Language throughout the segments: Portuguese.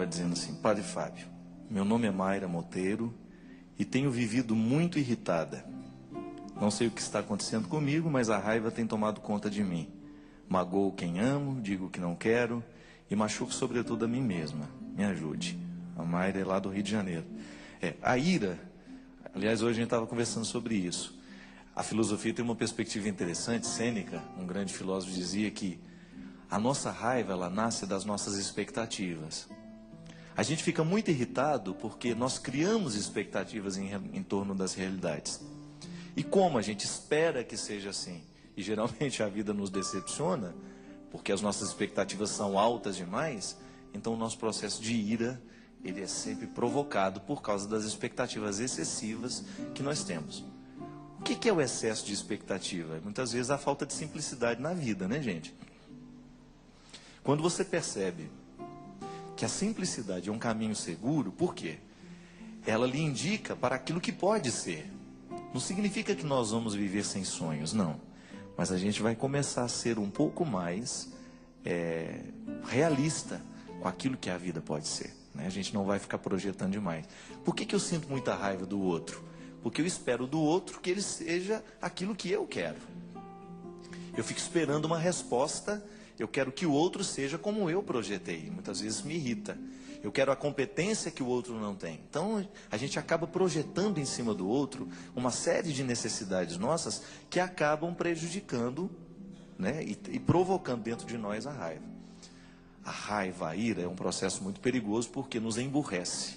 Dizendo assim: Padre Fábio, meu nome é Mayra Monteiro e tenho vivido muito irritada. Não sei o que está acontecendo comigo, mas a raiva tem tomado conta de mim. Magoo quem amo, digo que não quero e machuco sobretudo a mim mesma. Me ajude. A Mayra é lá do Rio de Janeiro. A ira, aliás, hoje a gente estava conversando sobre isso. A filosofia tem uma perspectiva interessante. Sêneca, um grande filósofo, dizia que a nossa raiva, ela nasce das nossas expectativas. A gente fica muito irritado porque nós criamos expectativas em torno das realidades. E como a gente espera que seja assim, e geralmente a vida nos decepciona, porque as nossas expectativas são altas demais, então o nosso processo de ira, ele é sempre provocado por causa das expectativas excessivas que nós temos. O que é o excesso de expectativa? Muitas vezes a falta de simplicidade na vida, né, gente? Quando você percebe que a simplicidade é um caminho seguro, por quê? Ela lhe indica para aquilo que pode ser. Não significa que nós vamos viver sem sonhos, não. Mas a gente vai começar a ser um pouco mais realista com aquilo que a vida pode ser, né? A gente não vai ficar projetando demais. Por que eu sinto muita raiva do outro? Porque eu espero do outro que ele seja aquilo que eu quero. Eu fico esperando uma resposta. Eu quero que o outro seja como eu projetei. Muitas vezes me irrita. Eu quero a competência que o outro não tem. Então, a gente acaba projetando em cima do outro uma série de necessidades nossas que acabam prejudicando, né, e provocando dentro de nós a raiva. A raiva, a ira, é um processo muito perigoso porque nos emburrece.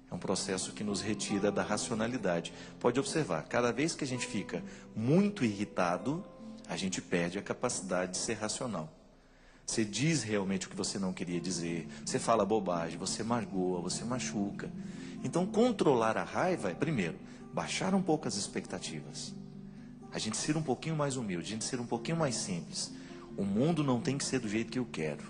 É um processo que nos retira da racionalidade. Pode observar, cada vez que a gente fica muito irritado, a gente perde a capacidade de ser racional. Você diz realmente o que você não queria dizer, você fala bobagem, você magoa, você machuca. Então, controlar a raiva é, primeiro, baixar um pouco as expectativas. A gente ser um pouquinho mais humilde, a gente ser um pouquinho mais simples. O mundo não tem que ser do jeito que eu quero.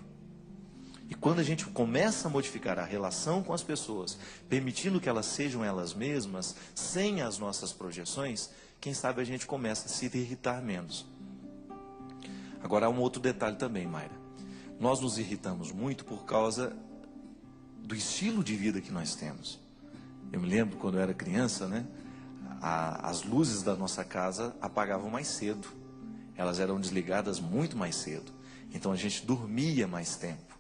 E quando a gente começa a modificar a relação com as pessoas, permitindo que elas sejam elas mesmas, sem as nossas projeções, quem sabe a gente começa a se irritar menos. Agora há um outro detalhe também, Mayra. Nós nos irritamos muito por causa do estilo de vida que nós temos. Eu me lembro quando eu era criança, né? As luzes da nossa casa apagavam mais cedo. Elas eram desligadas muito mais cedo. Então a gente dormia mais tempo.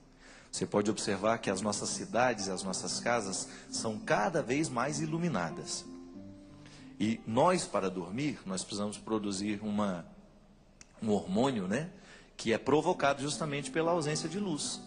Você pode observar que as nossas cidades, as nossas casas são cada vez mais iluminadas. E nós, para dormir, nós precisamos produzir um hormônio, né, que é provocado justamente pela ausência de luz.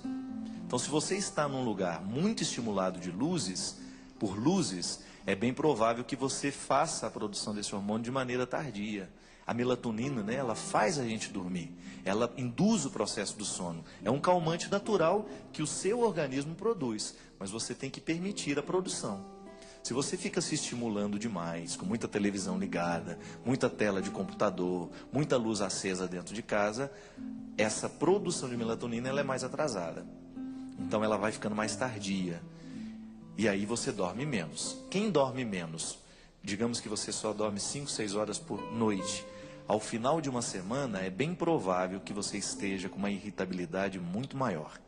Então, se você está num lugar muito estimulado de luzes, por luzes, é bem provável que você faça a produção desse hormônio de maneira tardia. A melatonina, né, ela faz a gente dormir, ela induz o processo do sono. É um calmante natural que o seu organismo produz, mas você tem que permitir a produção. Se você fica se estimulando demais, com muita televisão ligada, muita tela de computador, muita luz acesa dentro de casa, essa produção de melatonina ela é mais atrasada. Então ela vai ficando mais tardia. E aí você dorme menos. Quem dorme menos? Digamos que você só dorme 5, 6 horas por noite. Ao final de uma semana é bem provável que você esteja com uma irritabilidade muito maior.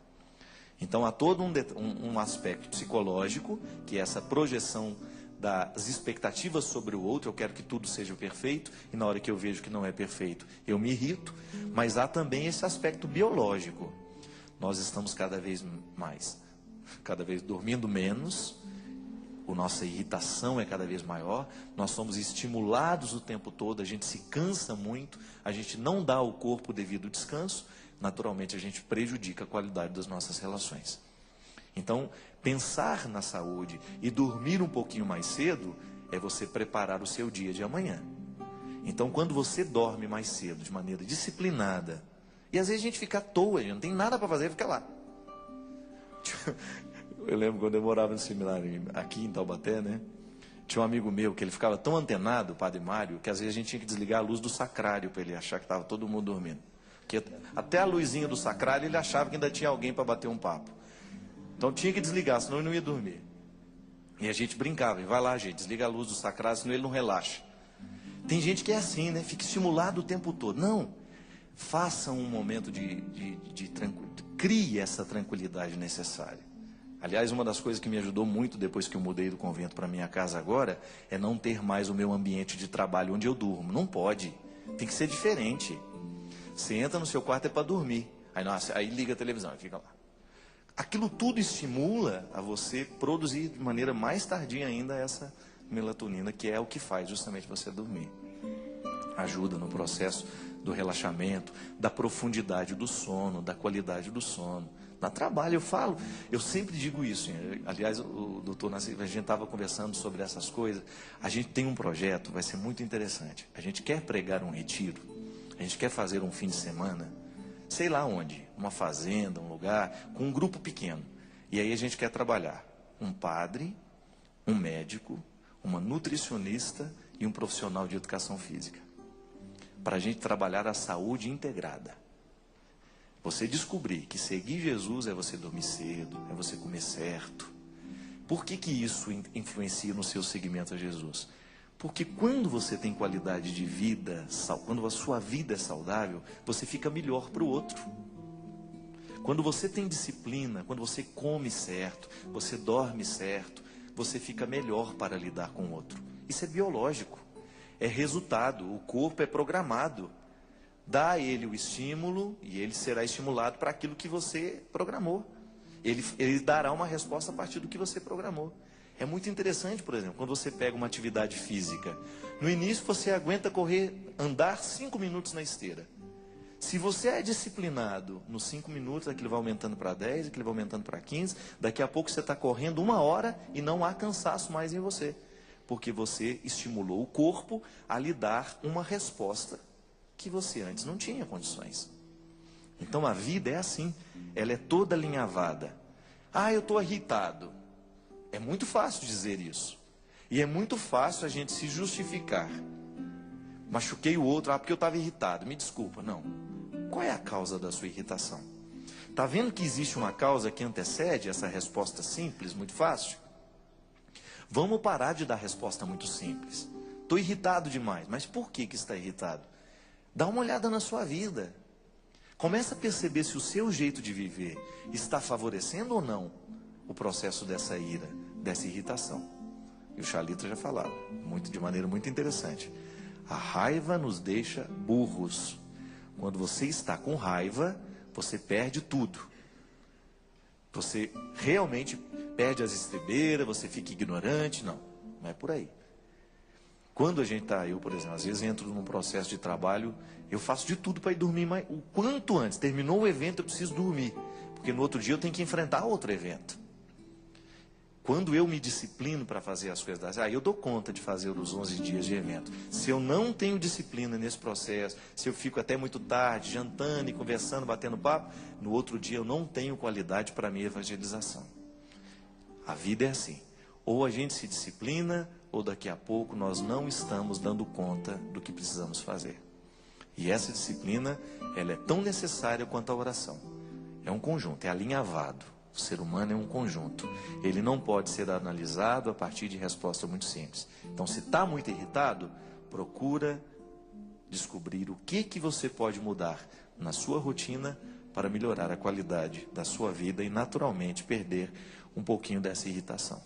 Então há todo um aspecto psicológico, que é essa projeção das expectativas sobre o outro. Eu quero que tudo seja perfeito, e na hora que eu vejo que não é perfeito, eu me irrito. Mas há também esse aspecto biológico. Nós estamos cada vez dormindo menos, a nossa irritação é cada vez maior, nós somos estimulados o tempo todo, a gente se cansa muito, a gente não dá ao corpo o devido descanso, naturalmente a gente prejudica a qualidade das nossas relações. Então, pensar na saúde e dormir um pouquinho mais cedo é você preparar o seu dia de amanhã. Então, quando você dorme mais cedo, de maneira disciplinada, e às vezes a gente fica à toa, não tem nada para fazer, fica lá. Eu lembro quando eu morava no seminário aqui em Taubaté, né? Tinha um amigo meu que ele ficava tão antenado, o Padre Mário, que às vezes a gente tinha que desligar a luz do sacrário para ele achar que estava todo mundo dormindo. Porque até a luzinha do sacrário ele achava que ainda tinha alguém para bater um papo. Então tinha que desligar, senão ele não ia dormir. E a gente brincava, e vai lá, gente, desliga a luz do sacrário, senão ele não relaxa. Tem gente que é assim, né? Fica estimulado o tempo todo. Não. Faça um momento de tranquilidade. Crie essa tranquilidade necessária. Aliás, uma das coisas que me ajudou muito depois que eu mudei do convento para minha casa agora, é não ter mais o meu ambiente de trabalho onde eu durmo. Não pode. Tem que ser diferente. Você entra no seu quarto é para dormir. Aí, nossa, aí liga a televisão e fica lá. Aquilo tudo estimula a você produzir de maneira mais tardia ainda essa melatonina, que é o que faz justamente você dormir. Ajuda no processo do relaxamento, da profundidade do sono, da qualidade do sono. Dá trabalho, eu sempre digo isso. Aliás, o doutor Nascimento, a gente estava conversando sobre essas coisas. A gente tem um projeto, vai ser muito interessante. A gente quer pregar um retiro, a gente quer fazer um fim de semana, sei lá onde, uma fazenda, um lugar, com um grupo pequeno. E aí a gente quer trabalhar um padre, um médico, uma nutricionista e um profissional de educação física. Para a gente trabalhar a saúde integrada. Você descobrir que seguir Jesus é você dormir cedo, é você comer certo. Por que isso influencia no seu seguimento a Jesus? Porque quando você tem qualidade de vida, quando a sua vida é saudável, você fica melhor para o outro. Quando você tem disciplina, quando você come certo, você dorme certo, você fica melhor para lidar com o outro. Isso é biológico, é resultado, o corpo é programado. Dá a ele o estímulo e ele será estimulado para aquilo que você programou. Ele dará uma resposta a partir do que você programou. É muito interessante, por exemplo, quando você pega uma atividade física. No início você aguenta andar 5 minutos na esteira. Se você é disciplinado nos 5 minutos, aquilo vai aumentando para 10, aquilo vai aumentando para 15, daqui a pouco você está correndo 1 hora e não há cansaço mais em você. Porque você estimulou o corpo a lhe dar uma resposta que você antes não tinha condições. Então a vida é assim, ela é toda alinhavada. Eu estou irritado. É muito fácil dizer isso. E é muito fácil a gente se justificar. Machuquei o outro, porque eu estava irritado, me desculpa. Não. Qual é a causa da sua irritação? Está vendo que existe uma causa que antecede essa resposta simples, muito fácil? Vamos parar de dar resposta muito simples. Estou irritado demais, mas por que está irritado? Dá uma olhada na sua vida. Começa a perceber se o seu jeito de viver está favorecendo ou não o processo dessa ira, dessa irritação. E o Chalita já falava, de maneira muito interessante. A raiva nos deixa burros. Quando você está com raiva, você perde tudo. Você realmente perde as estribeiras, você fica ignorante. Não é por aí. Quando a gente está, eu, por exemplo, às vezes entro num processo de trabalho, eu faço de tudo para ir dormir o quanto antes. Terminou o evento, eu preciso dormir. Porque no outro dia eu tenho que enfrentar outro evento. Quando eu me disciplino para fazer as coisas, eu dou conta de fazer os 11 dias de evento. Se eu não tenho disciplina nesse processo, se eu fico até muito tarde, jantando e conversando, batendo papo, no outro dia eu não tenho qualidade para a minha evangelização. A vida é assim. Ou a gente se disciplina, ou daqui a pouco nós não estamos dando conta do que precisamos fazer. E essa disciplina, ela é tão necessária quanto a oração. É um conjunto, é alinhavado. O ser humano é um conjunto. Ele não pode ser analisado a partir de resposta muito simples. Então, se está muito irritado, procura descobrir o que você pode mudar na sua rotina para melhorar a qualidade da sua vida e, naturalmente, perder um pouquinho dessa irritação.